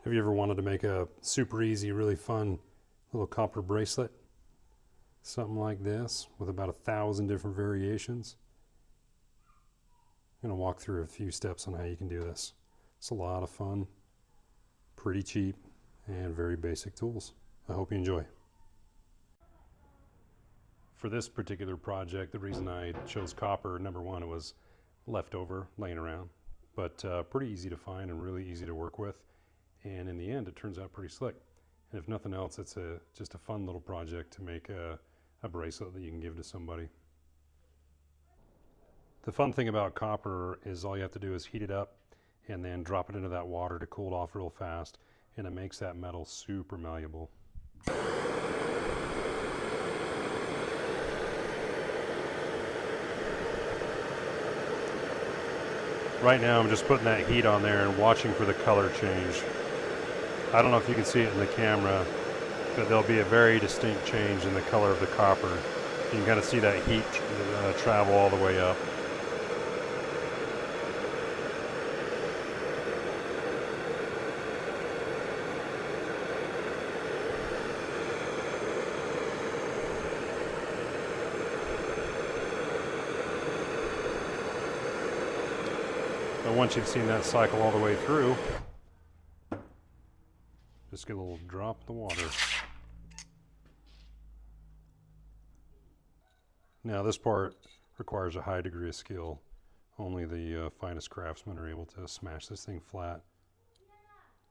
Have you ever wanted to make a super easy, really fun little copper bracelet? Something like this with about 1,000 different variations. I'm going to walk through a few steps on how you can do this. It's a lot of fun, pretty cheap, and very basic tools. I hope you enjoy. For this particular project, the reason I chose copper, number one, it was leftover, laying around, but pretty easy to find and really easy to work with. And in the end, it turns out pretty slick. And if nothing else, it's just a fun little project to make a bracelet that you can give to somebody. The fun thing about copper is all you have to do is heat it up and then drop it into that water to cool it off real fast, and it makes that metal super malleable. Right now I'm just putting that heat on there and watching for the color change. I don't know if you can see it in the camera, but there'll be a very distinct change in the color of the copper. You can kind of see that heat travel all the way up. And once you've seen that cycle all the way through, just get a little drop in the water. Now this part requires a high degree of skill. Only the finest craftsmen are able to smash this thing flat,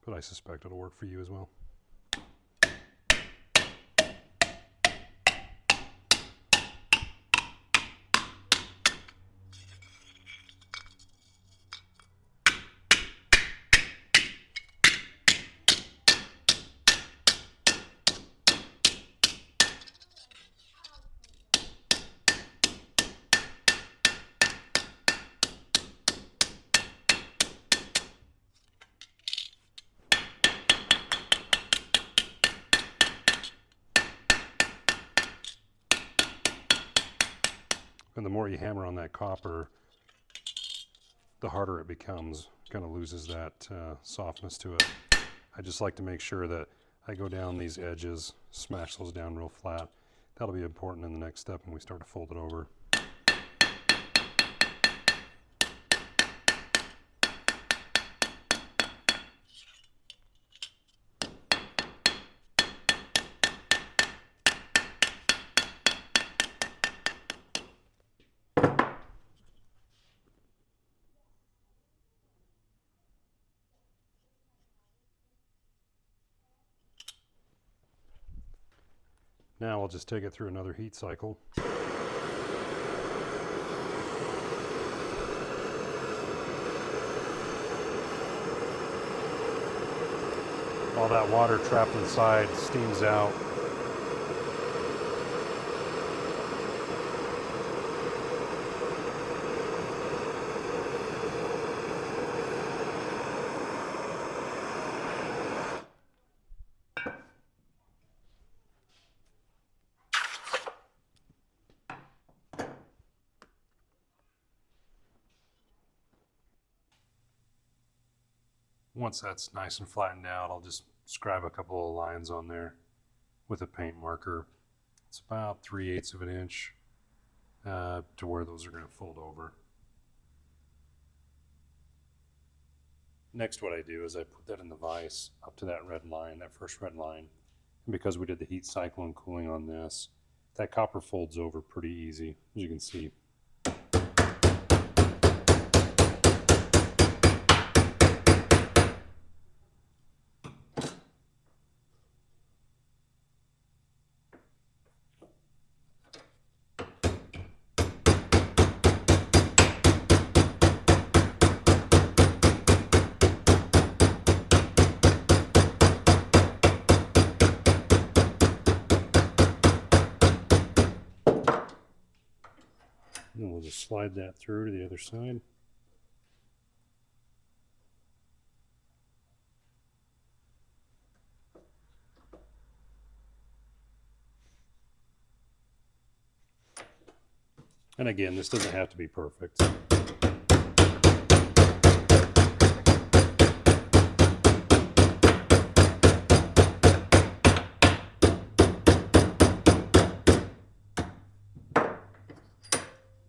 but I suspect it'll work for you as well. And the more you hammer on that copper, the harder it becomes. Kind of loses that softness to it. I just like to make sure that I go down these edges, smash those down real flat. That'll be important in the next step when we start to fold it over. Now I'll just take it through another heat cycle. All that water trapped inside steams out. Once that's nice and flattened out, I'll just scribe a couple of lines on there with a paint marker. It's about 3/8 of an inch to where those are going to fold over. Next, what I do is I put that in the vise up to that red line, that first red line. And because we did the heat cycle and cooling on this, that copper folds over pretty easy, as you can see. And we'll just slide that through to the other side. And again, this doesn't have to be perfect.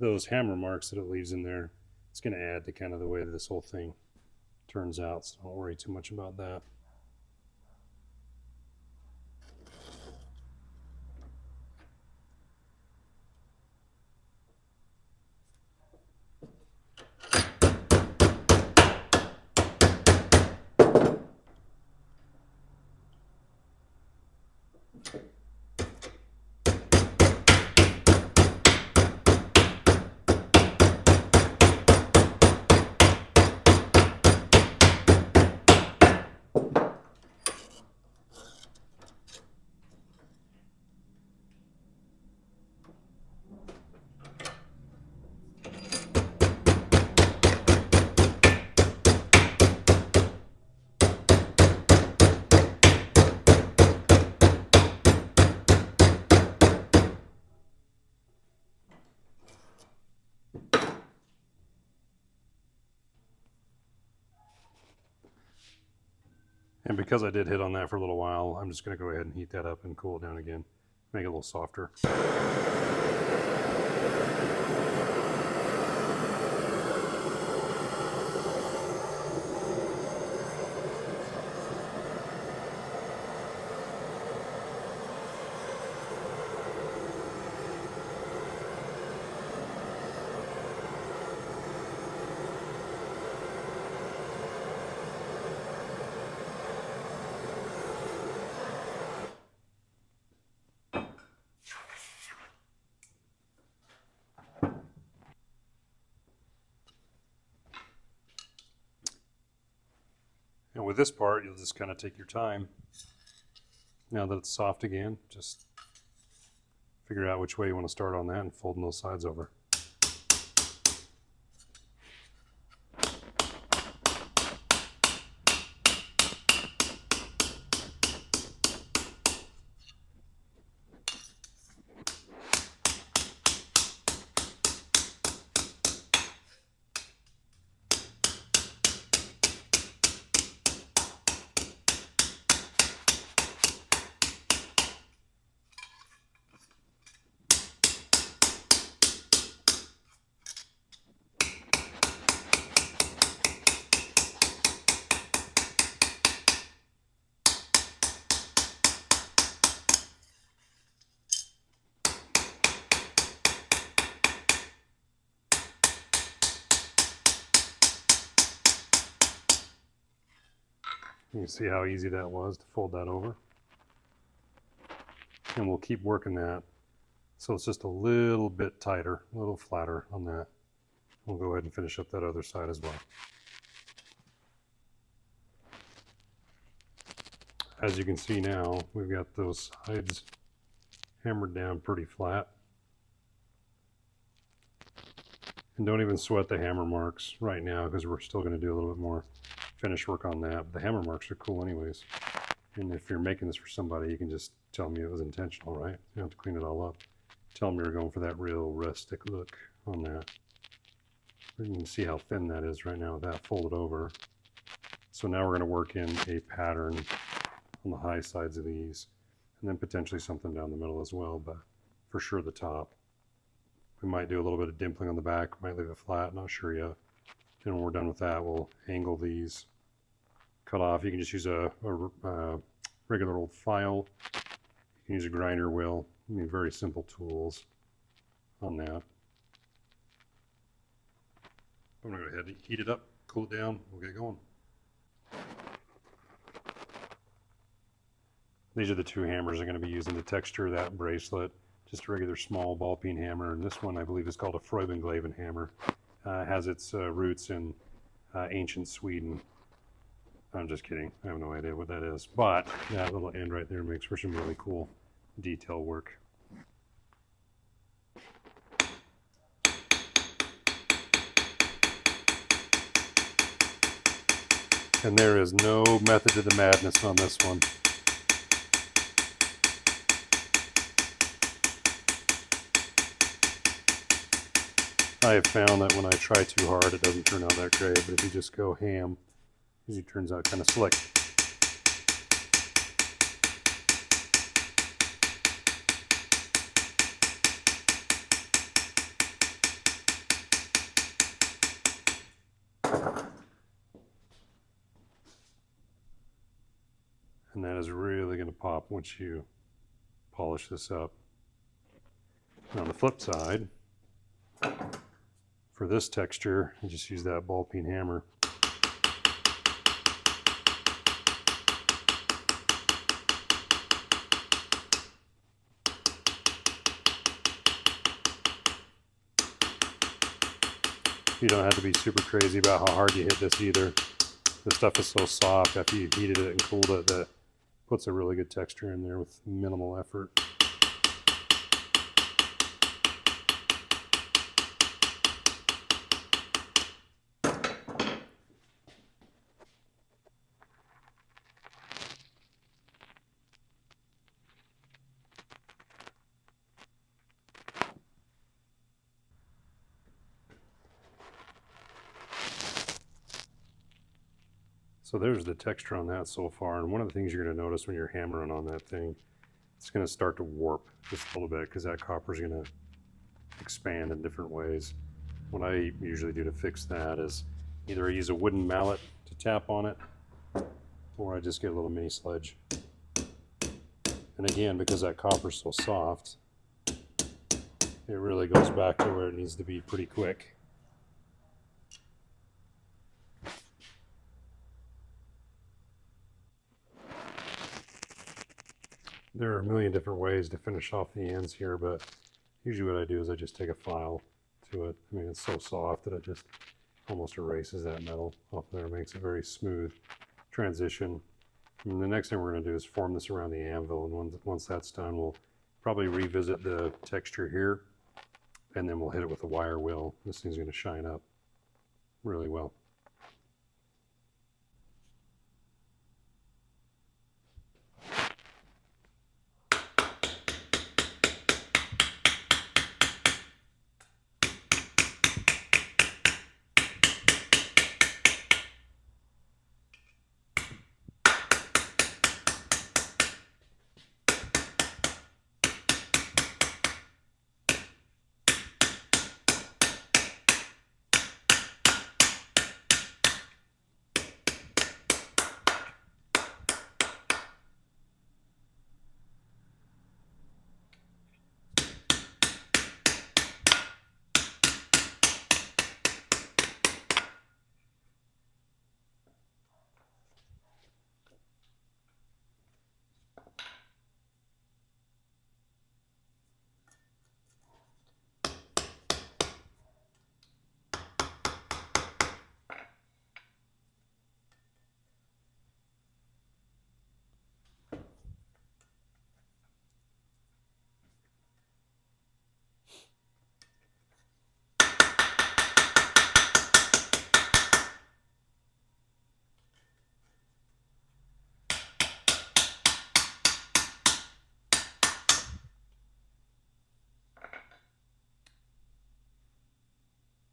those hammer marks that it leaves in there, it's going to add to kind of the way that this whole thing turns out, so don't worry too much about that. And because I did hit on that for a little while, I'm just going to go ahead and heat that up and cool it down again, make it a little softer. And with this part, you'll just kind of take your time. Now that it's soft again, just figure out which way you want to start on that and folding those sides over. You can see how easy that was to fold that over. And we'll keep working that so it's just a little bit tighter, a little flatter on that. We'll go ahead and finish up that other side as well. As you can see now, we've got those sides hammered down pretty flat. And don't even sweat the hammer marks right now, because we're still going to do a little bit more finish work on that. But the hammer marks are cool anyways. And if you're making this for somebody, you can just tell me it was intentional, right? You don't have to clean it all up. Tell them you're going for that real rustic look on that. You can see how thin that is right now with that folded over. So now we're going to work in a pattern on the high sides of these, and then potentially something down the middle as well, but for sure the top. We might do a little bit of dimpling on the back, might leave it flat, not sure yet. And when we're done with that, we'll angle these, cut off. You can just use a regular old file. You can use a grinder wheel. I mean, very simple tools on that. I'm going to go ahead and heat it up, cool it down, we'll get going. These are the two hammers I'm going to be using to texture that bracelet. Just a regular small ball peen hammer, and this one I believe is called a Scribing hammer. Has its roots in ancient Sweden. I'm just kidding, I have no idea what that is, but that little end right there makes for some really cool detail work. And there is no method to the madness on this one. I have found that when I try too hard, it doesn't turn out that great, but if you just go ham, it usually turns out kind of slick. And that is really going to pop once you polish this up. And on the flip side, for this texture, I just use that ball peen hammer. You don't have to be super crazy about how hard you hit this either. The stuff is so soft after you've heated it and cooled it that puts a really good texture in there with minimal effort. So there's the texture on that so far, and one of the things you're going to notice when you're hammering on that thing, it's going to start to warp just a little bit because that copper is going to expand in different ways. What I usually do to fix that is either I use a wooden mallet to tap on it, or I just get a little mini sledge. And again, because that copper is so soft, it really goes back to where it needs to be pretty quick. There are a million different ways to finish off the ends here, but usually what I do is I just take a file to it. I mean, it's so soft that it just almost erases that metal off there, makes a very smooth transition. And the next thing we're going to do is form this around the anvil, and once that's done, we'll probably revisit the texture here, and then we'll hit it with a wire wheel. This thing's going to shine up really well.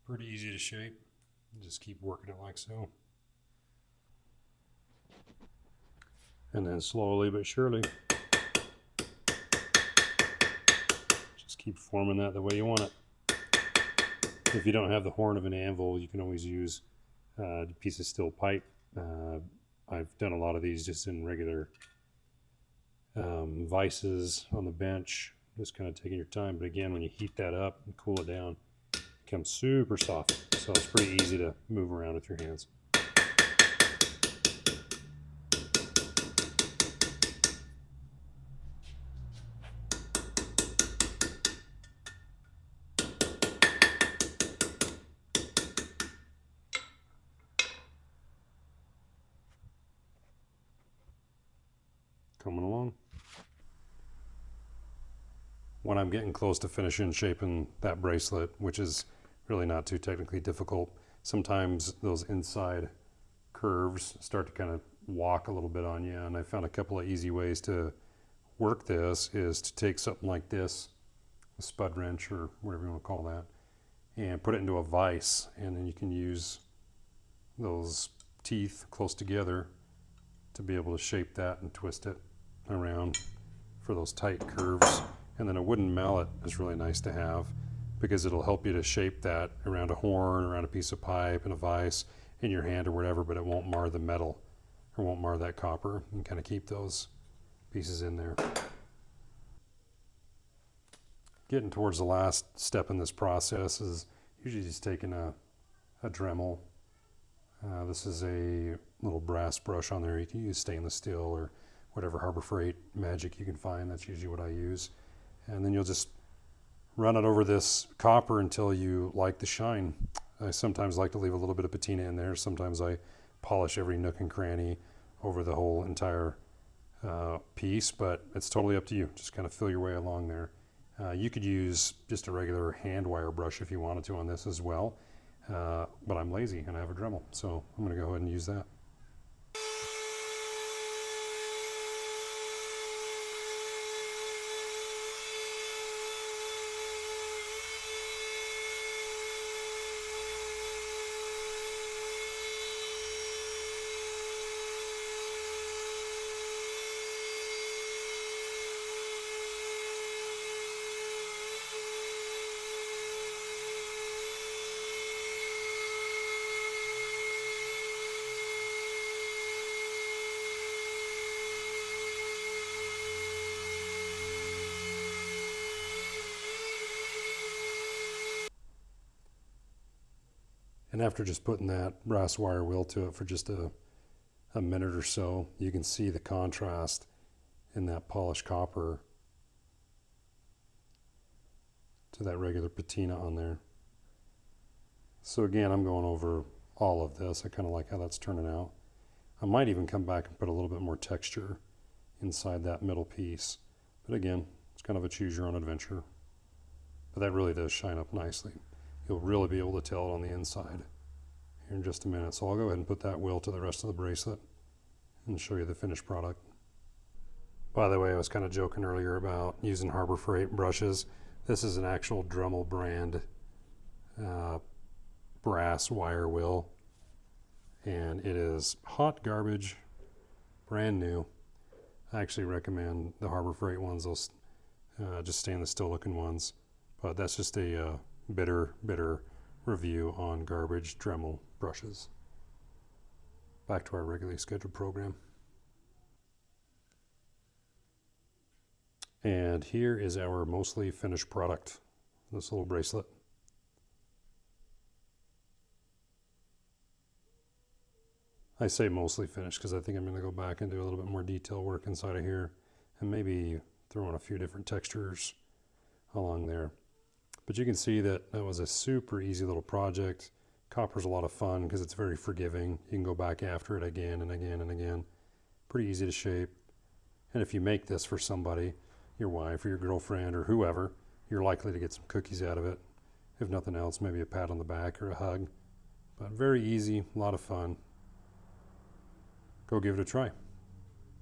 Pretty easy to shape. Just keep working it like so. And then slowly but surely, just keep forming that the way you want it. If you don't have the horn of an anvil, you can always use a piece of steel pipe. I've done a lot of these just in regular vices on the bench, just kind of taking your time. But again, when you heat that up and cool it down, it becomes super soft. So it's pretty easy to move around with your hands. Coming along. When I'm getting close to finishing shaping that bracelet, which is really not too technically difficult, sometimes those inside curves start to kind of walk a little bit on you, and I found a couple of easy ways to work this is to take something like this, a spud wrench or whatever you want to call that, and put it into a vise, and then you can use those teeth close together to be able to shape that and twist it around for those tight curves. And then a wooden mallet is really nice to have because it'll help you to shape that around a horn, around a piece of pipe, in a vise, in your hand or whatever, but it won't mar the metal. or won't mar that copper, and kind of keep those pieces in there. Getting towards the last step in this process is usually just taking a Dremel. This is a little brass brush on there. You can use stainless steel or whatever Harbor Freight magic you can find. That's usually what I use. And then you'll just run it over this copper until you like the shine. I sometimes like to leave a little bit of patina in there. Sometimes I polish every nook and cranny over the whole entire piece, but it's totally up to you. Just kind of feel your way along there. You could use just a regular hand wire brush if you wanted to on this as well, but I'm lazy and I have a Dremel, so I'm going to go ahead and use that. And after just putting that brass wire wheel to it for just a minute or so, you can see the contrast in that polished copper to that regular patina on there. So again, I'm going over all of this. I kind of like how that's turning out. I might even come back and put a little bit more texture inside that middle piece. But again, it's kind of a choose your own adventure. But that really does shine up nicely. You'll really be able to tell it on the inside here in just a minute. So I'll go ahead and put that wheel to the rest of the bracelet and show you the finished product. By the way, I was kind of joking earlier about using Harbor Freight brushes. This is an actual Dremel brand brass wire wheel, and it is hot garbage, brand new. I actually recommend the Harbor Freight ones, those just stainless steel looking ones. But that's just a bitter review on garbage Dremel brushes. Back to our regularly scheduled program. And here is our mostly finished product, this little bracelet. I say mostly finished because I think I'm going to go back and do a little bit more detail work inside of here and maybe throw in a few different textures along there. But you can see that that was a super easy little project. Copper's a lot of fun because it's very forgiving. You can go back after it again and again and again. Pretty easy to shape. And if you make this for somebody, your wife or your girlfriend or whoever, you're likely to get some cookies out of it. If nothing else, maybe a pat on the back or a hug. But very easy, a lot of fun. Go give it a try.